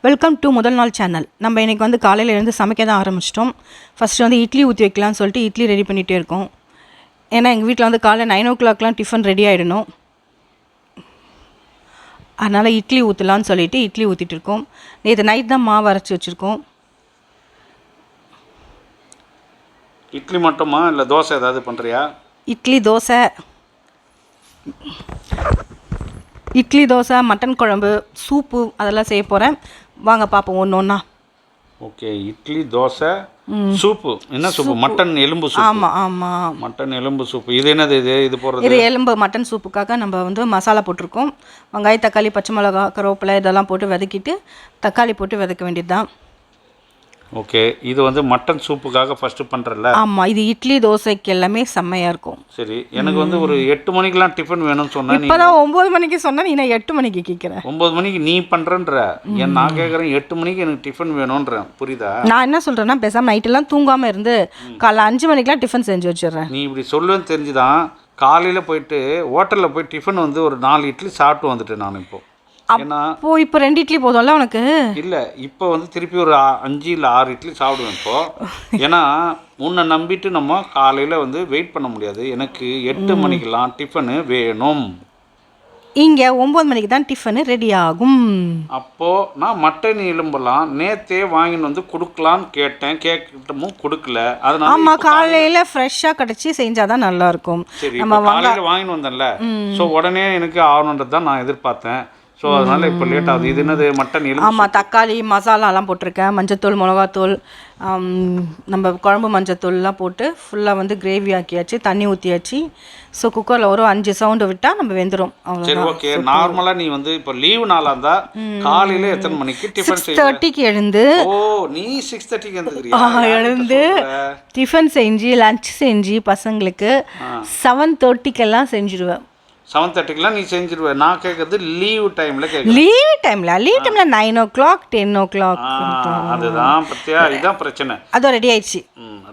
Welcome to முதல் நாள் channel. நம்ம இன்றைக்கி வந்து காலையில் எழுந்து சமைக்க தான் ஆரம்பிச்சிட்டோம். ஃபஸ்ட்டு வந்து இட்லி ஊற்றி வைக்கலாம்னு சொல்லிட்டு இட்லி ரெடி பண்ணிகிட்டே இருக்கோம். ஏன்னா எங்கள் வீட்டில் வந்து காலையில் 9 o'clock டிஃபன் ரெடி ஆகிடணும். அதனால் இட்லி ஊற்றலான்னு சொல்லிவிட்டு இட்லி ஊற்றிட்டு இருக்கோம். நேற்று நைட் தான் மாவு அரைச்சி வச்சுருக்கோம். இட்லி மட்டுமா இல்லை தோசை ஏதாவது பண்ணுறியா? இட்லி தோசை மட்டன் குழம்பு சூப்பு அதெல்லாம் செய்ய போகிறேன். வாங்க பார்ப்போம் ஒன்று ஒன்றா. Okay, idli dosa soup. என்ன சூப்பு? மட்டன் எலும்பு சூப்பு. ஆமாம் மட்டன் எலும்பு சூப்பு. இது என்னது? இது போடுறது இது எலும்பு மட்டன் சூப்புக்காக நம்ம வந்து மசாலா போட்டிருக்கோம். வெங்காயம், தக்காளி, பச்சை மிளகா, கருவேப்பிலை இதெல்லாம் போட்டு வதக்கிட்டு தக்காளி போட்டு வதக்க வேண்டியது தான். ஓகே, இது வந்து மட்டன் சூப்புக்காக ஃபஸ்ட்டு பண்ணுறல. ஆமாம், இது இட்லி தோசைக்கு எல்லாமே செம்மையாக இருக்கும். சரி, எனக்கு வந்து ஒரு 8 மணிக்கெலாம் டிஃபன் வேணும்னு சொன்னேன். இப்போ தான் 9 மணிக்கு சொன்னால் நீ நான் 8 மணிக்கு கேட்குறேன். 9 மணிக்கு நீ பண்ணுறன்ற நான் கேட்குறேன் 8 மணிக்கு எனக்கு டிஃபன் வேணுன்றேன். புரியுதா? நான் என்ன சொல்கிறேன்னா பேசாமல் நைட்டெல்லாம் தூங்காமல் இருந்து காலைல 5 மணிக்கெலாம் டிஃபன் செஞ்சு வச்சிடுறேன். நீ இப்படி சொல்லுவேன்னு தெரிஞ்சுதான் காலையில் போயிட்டு ஹோட்டலில் போய் டிஃபன் வந்து ஒரு 4 இட்லி சாப்பிட்டு வந்துட்டேன் நான். இப்போ 2 இட்லி போதும்ல உனக்கு? இல்லை, இப்போ வந்து திருப்பி ஒரு 5 இல்லை 6 இட்லி சாப்பிடுவேன் இப்போது. ஏன்னா உன்னை நம்பிட்டு நம்ம காலையில் வந்து வெயிட் பண்ண முடியாது. எனக்கு 8 மணிக்கெலாம் டிஃபனு வேணும். இங்கே 9 மணிக்கு தான் டிஃபனு ரெடி ஆகும். அப்போது நான் மட்டன் எலும்பெல்லாம் நேற்றே வாங்கின்னு வந்து கொடுக்கலான்னு கேட்கட்டமும் கொடுக்கல. அதனால ஆமாம், காலையில் ஃப்ரெஷ்ஷாக கிடச்சி செஞ்சால் தான் நல்லாயிருக்கும். சரி, நம்ம காலையில் வாங்கின்னு வந்தேன்ல, ஸோ உடனே எனக்கு ஆகணுன்றது தான் நான் எதிர்பார்த்தேன். ஸோ அதனால் இப்போ லேட் ஆகுது. இது என்னது? மட்டன் எலும்பு. ஆமாம், தக்காளி மசாலாலாம் போட்டிருக்கேன். மஞ்சத்தூள், மிளகாத்தூள், நம்ம குழம்பு மஞ்சத்தூள்லாம் போட்டு ஃபுல்லாக வந்து கிரேவி ஆக்கியாச்சு. தண்ணி ஊற்றியாச்சு. ஸோ குக்கரில் ஒரு 5 சவுண்டு விட்டால் நம்ம வெந்துடும். சரி, ஓகே. நார்மலாக நீ வந்து இப்போ லீவு நாளாக இருந்தால் காலையில் எத்தனை மணிக்கு டிஃபன் 6:30க்கு எழுந்து? ஓ, நீ 6:30க்கு எழுந்து டிஃபன் செஞ்சு லஞ்ச் செஞ்சு பசங்களுக்கு 7:30க்கெல்லாம் செஞ்சுடுவேன். 7:30க்கெலாம் நீ செஞ்சிருவேன். நான் கேட்குறது லீவ் டைமில் கேட்குறேன். லீவ் டைமில் 9 o'clock 10 o'clock. அதுதான் பத்தியா, இதுதான் பிரச்சனை. அதுவும் ரெடி ஆயிடுச்சு.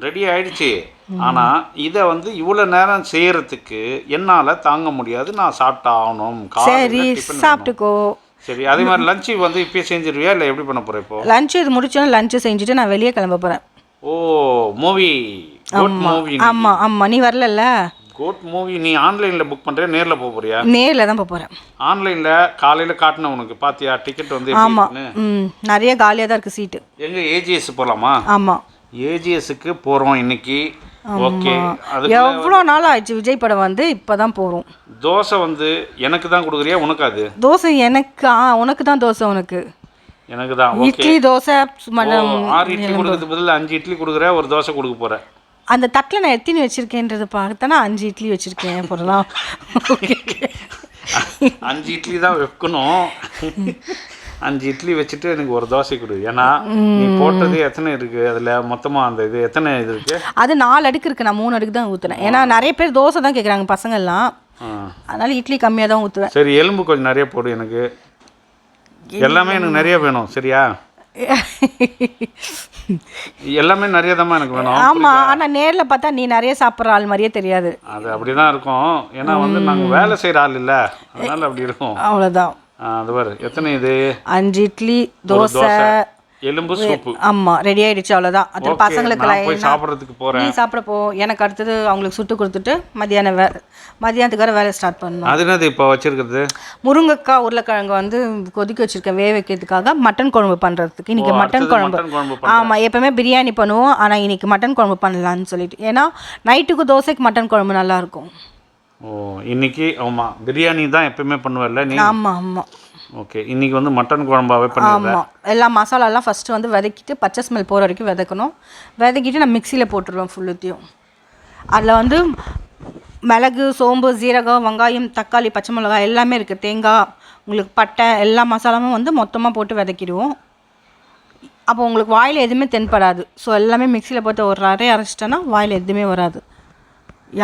ரெடி ஆயிடுச்சு. ஆனால் இதை வந்து இவ்வளோ நேரம் செய்கிறதுக்கு என்னால் தாங்க முடியாது. நான் சாப்பிட்டு ஆகணும். சரி, சாப்பிட்டுக்கோ. சரி, அதே மாதிரி லஞ்சு வந்து இப்போயே செஞ்சிருவியா இல்லை எப்படி பண்ண போகிறேன்? இப்போ லஞ்சு இது முடிச்சோன்னா லஞ்சு செஞ்சுட்டு நான் வெளியே கிளம்ப போகிறேன். ஓ, மூவி. ஆமாம், நீ வரல. கோட் மூவி நீ ஆன்லைனில் புக் பண்ணுறியா நேரில் போக போறியா? நேரில் தான் போக போகிறேன். ஆன்லைனில் காலையில் காட்டின உனக்கு பார்த்தியா டிக்கெட் வந்து? ஆமாம், நிறைய காலியாக தான் இருக்குது சீட்டு. எங்கே ஏஜிஎஸ் போகலாமா? ஆமாம், ஏஜிஎஸ்க்கு போகிறோம் இன்னைக்கு. ஓகே, அது எவ்வளோ நாள் ஆயிடுச்சு விஜய் படம் வந்து இப்போ தான் போகிறோம். தோசை வந்து எனக்கு தான் கொடுக்குறியா உனக்கு? அது தோசை எனக்கு. உனக்கு தான் தோசை. உனக்கு எனக்கு தான். இட்லி தோசை 6 இட்லி கொடுக்கறதுக்கு பதில் 5 இட்லி கொடுக்குற, ஒரு தோசை கொடுக்க போகிறேன். அந்த தட்டில் நான் எத்தனை வச்சுருக்கேன்றது பார்த்தனா 5 இட்லி வச்சுருக்கேன் போடலாம். 5 இட்லி தான் வைக்கணும். 5 இட்லி வச்சுட்டு எனக்கு ஒரு தோசை கொடு. ஏன்னா நீ போட்டது எத்தனை இருக்குது அதில் மொத்தமாக? அந்த இது எத்தனை இது இருக்குது? அது 4 அடுக்கு இருக்குது. நான் 3 அடுக்கு தான் ஊற்றுனேன். ஏன்னா நிறைய பேர் தோசை தான் கேட்குறாங்க பசங்கள்லாம். அதனால் இட்லி கம்மியாக தான் ஊற்றுவேன். சரி, எலும்பு கொஞ்சம் நிறைய போடு. எனக்கு எல்லாமே எனக்கு நிறைய வேணும். சரியா? எல்லாமே நிறைய தான் எனக்கு வேணும். ஆமாம், ஆனால் நேரில் பார்த்தா நீ நிறைய சாப்பிட்ற ஆள் மாதிரியே தெரியாது. அது அப்படி தான் இருக்கும். ஏன்னா வந்து நாங்கள் வேலை செய்கிற ஆள் இல்லை, அதனால அப்படி இருக்கும். அவ்வளோதான். அது பாரு, எத்தனை இது? 5 இட்லி தோசை எலும்பு சூப்பு. ஆமாம், ரெடி ஆகிடுச்சு. அவ்வளோதான். அது பசங்களுக்கு போய் சாப்பிட்றதுக்கு போகிறேன். நீ சாப்பிட போ. எனக்கு அடுத்தது அவங்களுக்கு சுட்டு கொடுத்துட்டு மதியானத்துக்கு வேறு வேலை ஸ்டார்ட் பண்ணணும். அது என்னது இப்போ வச்சுருக்கிறது? முருங்கைக்காய் உருளைக்கிழங்கு வந்து கொதிக்க வச்சுருக்கேன் வேக வைக்கிறதுக்காக மட்டன் குழம்பு பண்ணுறதுக்கு. இன்றைக்கி மட்டன் குழம்பு. ஆமாம், எப்போவுமே பிரியாணி பண்ணுவோம், ஆனால் இன்றைக்கி மட்டன் குழம்பு பண்ணலான்னு சொல்லிட்டு. ஏன்னா நைட்டுக்கு தோசைக்கு மட்டன் குழம்பு நல்லாயிருக்கும். ஓ, இன்றைக்கி ஆமாம் பிரியாணி தான் எப்போயுமே பண்ணுவேன்ல நீ? ஆமாம். ஓகே, இன்றைக்கி வந்து மட்டன் குழம்பாவே பண்ணிடுறேன். ஆமாம், எல்லா மசாலாலாம் ஃபஸ்ட்டு வந்து வதக்கிட்டு பச்சை ஸ்மெல் போகிற வரைக்கும் வதக்கணும். வதக்கிட்டு நான் மிக்சியில் போட்டுருவேன் ஃபுல்லுத்தையும். அதில் வந்து மிளகு, சோம்பு, சீரகம், வெங்காயம், தக்காளி, பச்சை மிளகாய் எல்லாமே இருக்குது. தேங்காய், உங்களுக்கு பட்டை, எல்லா மசாலாவும் வந்து மொத்தமாக போட்டு வதக்கிடுவோம். அப்போ உங்களுக்கு வாயில் எதுவுமே தென்படாது. ஸோ எல்லாமே மிக்சியில் போட்டு ஒரு அரைச்சிட்டோன்னா வாயில் எதுவுமே வராது.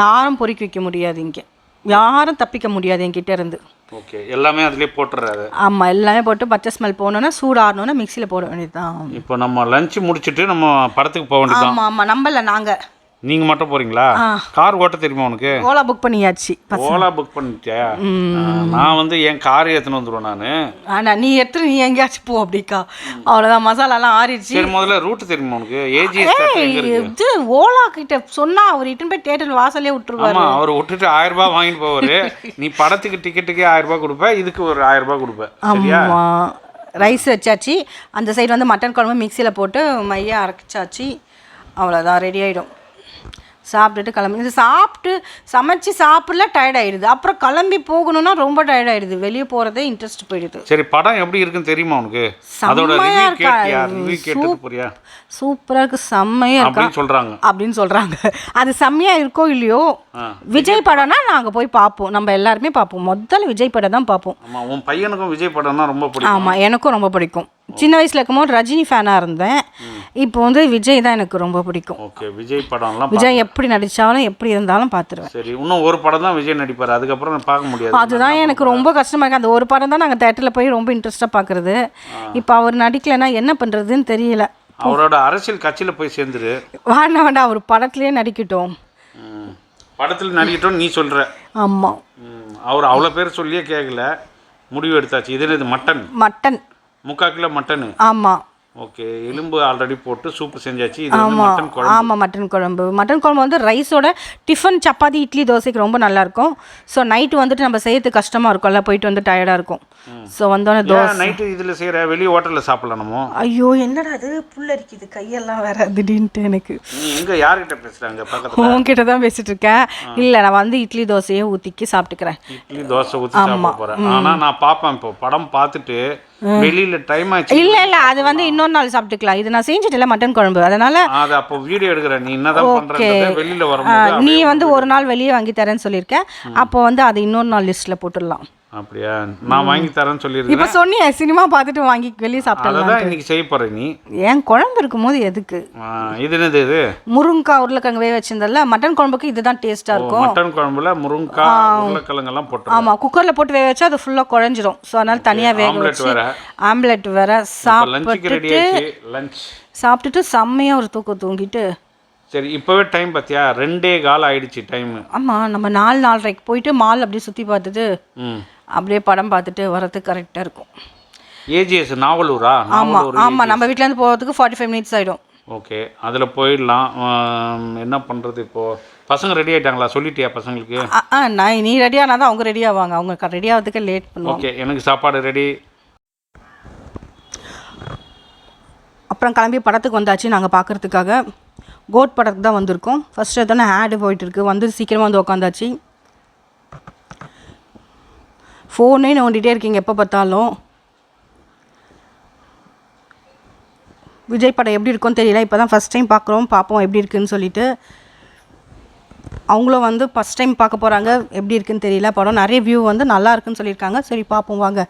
யாரும் பொறுக்கி வைக்க முடியாது, இங்கே யாரும் தப்பிக்க முடியாது என்கிட்ட இருந்து. ஓகே, எல்லாமே அதிலே போட்டுறாரு. ஆமாம், எல்லாமே போட்டு பச்சை ஸ்மெல் போனோன்னா சூடாகணுன்னா மிக்சியில் போட வேண்டியது தான். இப்போ நம்ம லஞ்சு முடிச்சுட்டு நம்ம படத்துக்கு போக வேண்டியது. ஆமாம், நம்பல நாங்கள் நீங்கள் மட்டும் போகிறீங்களா? கார் ஓட்ட தெரியுமா உனக்கு? ஓலா புக் பண்ணியாச்சு. ஓலா புக் பண்ணிட்டியா? நான் வந்து என் கார் எடுத்துன்னு வந்துடுவேன் நான். ஆனால் நீ எடுத்துட்டு நீ எங்கேயாச்சும் போ அப்படிக்கா. அவ்வளோதான், மசாலாலாம் ஆறிடுச்சு. சரி, முதல்ல ரூட்டு தெரியுமா உனக்கு? ஏஜிஎஸ் இது ஓலா கிட்ட சொன்னால் அவர் இட்டுன்னு போய் தேட்டர் வாசலே விட்டுருவாரு. ஆமாம், அவர் விட்டுட்டு 1000 ரூபாய் வாங்கிட்டு போவார். நீ படத்துக்கு டிக்கெட்டுக்கே 1000 ரூபாய் கொடுப்ப, இதுக்கு ஒரு 1000 ரூபாய் கொடுப்ப. சரியா? ஆமாம். ரைஸ் வச்சாச்சு. அந்த சைடு வந்து மட்டன் குழம்பு மிக்சியில் போட்டு மையாக அரைச்சாச்சு. அவ்வளோதான், ரெடி ஆகிடும். சாப்பிட்டுட்டு கிளம்பி இது சாப்பிட்டு சமைச்சு சாப்பிடல டயர்ட் ஆயிடுது. அப்புறம் கிளம்பி போகணும்னா ரொம்ப டயர்ட் ஆயிடுது. வெளியே போகிறதே இன்ட்ரெஸ்ட் போயிடுது. சரி, படம் எப்படி இருக்குன்னு தெரியுமா உனக்கு? அதோட ரிவ்யூ கேட்டுட்டு போறியா? சூப்பராக இருக்குது, செம்மையாக இருக்கு அப்படின்னு சொல்கிறாங்க. அது செம்மையாக இருக்கோ இல்லையோ, விஜய் படம்னா நாங்கள் போய் பார்ப்போம். நம்ம எல்லாருமே பார்ப்போம். முதல்ல விஜய் படம் தான் பார்ப்போம். ஆமாம், உன் பையனுக்கும் விஜய் படம்னா ரொம்ப பிடிக்கும். ஆமாம், எனக்கும் ரொம்ப பிடிக்கும். சின்ன வயசில் இருக்கும்போது ரஜினி ஃபேனாக இருந்தேன். இப்போ வந்து விஜய் தான் எனக்கு ரொம்ப பிடிக்கும். ஓகே, விஜய் படம்லாம் விஜய் எப்படி நடித்தாலும் எப்படி இருந்தாலும் பார்த்துருவேன். சரி, இன்னும் ஒரு படம் தான் விஜய் நடிப்பார், அதுக்கப்புறம் நான் பார்க்க முடியாது. அதுதான் எனக்கு ரொம்ப கஷ்டமாக இருக்குது. அந்த ஒரு படம் தான் நாங்கள் தேட்டரில் போய் ரொம்ப இன்ட்ரெஸ்ட்டாக பார்க்குறது. இப்போ அவர் நடிக்கலைன்னா என்ன பண்ணுறதுன்னு தெரியல. அவரோட அரசியல் கட்சியில் போய் சேர்ந்துரு. வேண்டாம், அவர் படத்துலேயே நடிக்கட்டும். படத்தில் நடிக்கட்டும் நீ சொல்கிற? ஆமாம். அவர் அவ்வளோ பேர் சொல்லியே கேட்கல, முடிவு எடுத்தாச்சு. இது மட்டன் 3/4 கிலோ மட்டனு. ஆமாம். ஓகே, எலும்பு ஆல்ரெடி போட்டு சூப்பு செஞ்சாச்சு. இது மட்டன் குழம்பு. ஆமாம், மட்டன் குழம்பு வந்து ரைஸோட டிஃபன், சப்பாத்தி, இட்லி, தோசைக்கு ரொம்ப நல்லாயிருக்கும். ஸோ நைட்டு வந்துட்டு நம்ம செய்யறதுக்கு கஷ்டமாக இருக்கும்ல, போயிட்டு வந்து டயர்டாக இருக்கும். ஸோ வந்தோடனே தோசை நைட்டு இதில் செய்கிற, வெளியே ஹோட்டலில் சாப்பிடலாம் நம்ம. ஐயோ என்னடா அது புல்லரிக்குது கையெல்லாம் வேற திடீர்னுட்டு. எனக்கு நீ எங்கே யார்கிட்ட பேசுகிறாங்க? பக்கத்தில் உங்ககிட்ட தான் பேசிட்டு இருக்கேன். இல்லை, நான் வந்து இட்லி தோசையை ஊற்றிக்கி சாப்பிட்டுக்கிறேன். இட்லி தோசை ஊற்றி சாப்பிட போகிறேன். ஆனால் நான் பார்ப்பேன், இப்போ படம் பார்த்துட்டு வெளியில டைம் ஆச்சு. இல்ல அது வந்து இன்னொரு நாள் சாப்பிட்டுக்கலாம். இது நான் செஞ்சுட்டேன்ல மட்டன் குழம்பு, அதனால அது அப்போ வீடியோ எடுக்கிறேன். நீ என்னதான் பண்றேன்னு வெளியில வரும்போது நீ வந்து ஒரு நாள் வெளியே வாங்கி தரேன்னு சொல்லியிருக்கேன். அப்போ வந்து அது இன்னொரு நாள் லிஸ்ட்ல போட்டுடலாம். அப்படியா? நான் வாங்கி தரேன்னு சொல்லியிருக்கேன். இப்போ சொன்னியே சினிமா பார்த்துட்டு வாங்கி வெளியே சாப்பிடலாம். அதான் இன்னைக்கு செய்ய போறேன். நீ ஏன் குழம்பு இருக்கும்போது எதுக்கு? இது என்னது? இது முருங்கைக்காய் உருளைக்கிழங்கு வேக வச்சிருந்தல. மட்டன் குழம்புக்கு இதுதான் டேஸ்டா இருக்கும். மட்டன் குழம்புல முருங்கைக்காய் உருளைக்கிழங்கு எல்லாம் போட்டு. ஆமா, குக்கர்ல போட்டு வேக வச்சா அது ஃபுல்லா குழஞ்சிரும். ஸோ அதனால தனியா வேக வச்சு ஆம்லெட் வேற சாப்பிட்டுட்டு செம்மையா ஒரு தூங்கிட்டு. சரி, இப்போவே டைம் பார்த்தியா? 2:15 ஆயிடுச்சு டைம். ஆமாம், நம்ம 4:30க்கு போயிட்டு மால் அப்படியே சுற்றி பார்த்துட்டு அப்படியே படம் பார்த்துட்டு வரதுக்கு கரெக்டாக இருக்கும். ஏஜிஎஸ் நாவலூரா? ஆமாம், நம்ம வீட்டிலேருந்து போகிறதுக்கு 45 மினிட்ஸ் ஆகிடும். ஓகே, அதில் போயிடலாம். என்ன பண்ணுறது இப்போது? பசங்க ரெடி ஆகிட்டாங்களா? சொல்லிட்டியா பசங்களுக்கு? நீ ரெடியானா தான் அவங்க ரெடி ஆவாங்க. அவங்க ரெடி ஆகிறதுக்கு லேட் பண்ணுவோம். ஓகே, எனக்கு சாப்பாடு ரெடி. அப்புறம் கிளம்பி படத்துக்கு வந்தாச்சு. நாங்கள் பார்க்குறதுக்காக கோட் படத்துக்கு தான் வந்திருக்கோம். ஃபஸ்ட்டு எத்தனை ஆடு போயிட்டுருக்கு. வந்து சீக்கிரமாக வந்து உட்காந்தாச்சு. ஃபோனே நோண்டிகிட்டே இருக்கீங்க எப்போ பார்த்தாலும். விஜய் படம் எப்படி இருக்குன்னு தெரியல. இப்போ தான் ஃபஸ்ட் டைம் பார்ப்போம் எப்படி இருக்குன்னு சொல்லிட்டு. அவங்களும் வந்து ஃபஸ்ட் டைம் பார்க்க போகிறாங்க. எப்படி இருக்குன்னு தெரியல. படம் நிறைய வியூ வந்து நல்லா இருக்குன்னு சொல்லியிருக்காங்க. சரி பார்ப்போம் வாங்க.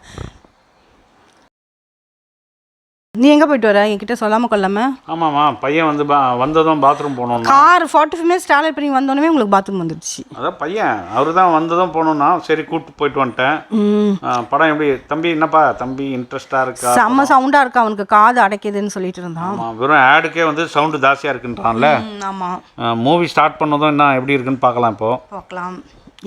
நீ எங்கே போயிட்டு வர? என்கிட்ட சொல்லாமல் கொள்ளாமல்? ஆமாம்மா, பையன் வந்து வந்ததும் பாத்ரூம் போகணும். கார் 45 மினிட்ஸ் ட்ராவல் பண்ணி வந்தோடனே உங்களுக்கு பாத்ரூம் வந்துடுச்சு. அதான் பையன் அவர் தான் வந்ததும் போகணுன்னா சரி கூப்பிட்டு போயிட்டு வந்துட்டேன். படம் எப்படி தம்பி? என்னப்பா தம்பி இன்ட்ரெஸ்டாக இருக்கா? செம்ம சவுண்டாக இருக்கா, அவனுக்கு காது அடைக்குதுன்னு சொல்லிட்டு இருந்தான். ஆமாம், வெறும் ஆடுக்கே வந்து சவுண்டு ஜாஸ்தியாக இருக்குன்றான்ல. ஆமாம், மூவி ஸ்டார்ட் பண்ணதும் என்ன எப்படி இருக்குன்னு பார்க்கலாம். பார்க்கலாம்.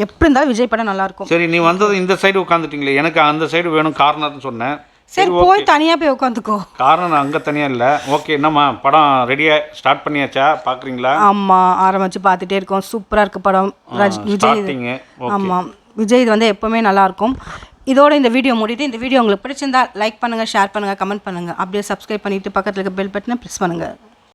எப்படி இருந்தாலும் விஜய் படம் நல்லாயிருக்கும். சரி, நீ வந்தது இந்த சைடு உட்காந்துட்டீங்களே, எனக்கு அந்த சைடு வேணும் கார்னர்னு சொன்னேன். சரி போய் தனியாக போய் உட்காந்துக்கோ. காரணம் அங்கே தனியாக இல்லை. ஓகே, என்னம்மா படம் ரெடியாக ஸ்டார்ட் பண்ணியாச்சா? பார்க்குறீங்களா? ஆமாம், ஆரம்பித்து பார்த்துட்டே இருக்கோம். சூப்பராக இருக்குது படம். விஜய். ஆமாம், விஜய் இது வந்து எப்போவுமே நல்லாயிருக்கும். இதோட இந்த வீடியோ முடிட்டு, இந்த வீடியோ உங்களுக்கு பிடிச்சிருந்தா லைக் பண்ணுங்கள், ஷேர் பண்ணுங்கள், கமெண்ட் பண்ணுங்கள். அப்படியே சப்ஸ்கிரைப் பண்ணிவிட்டு பக்கத்தில் இருக்க பெல் பட்டனை ப்ரெஸ் பண்ணுங்கள்.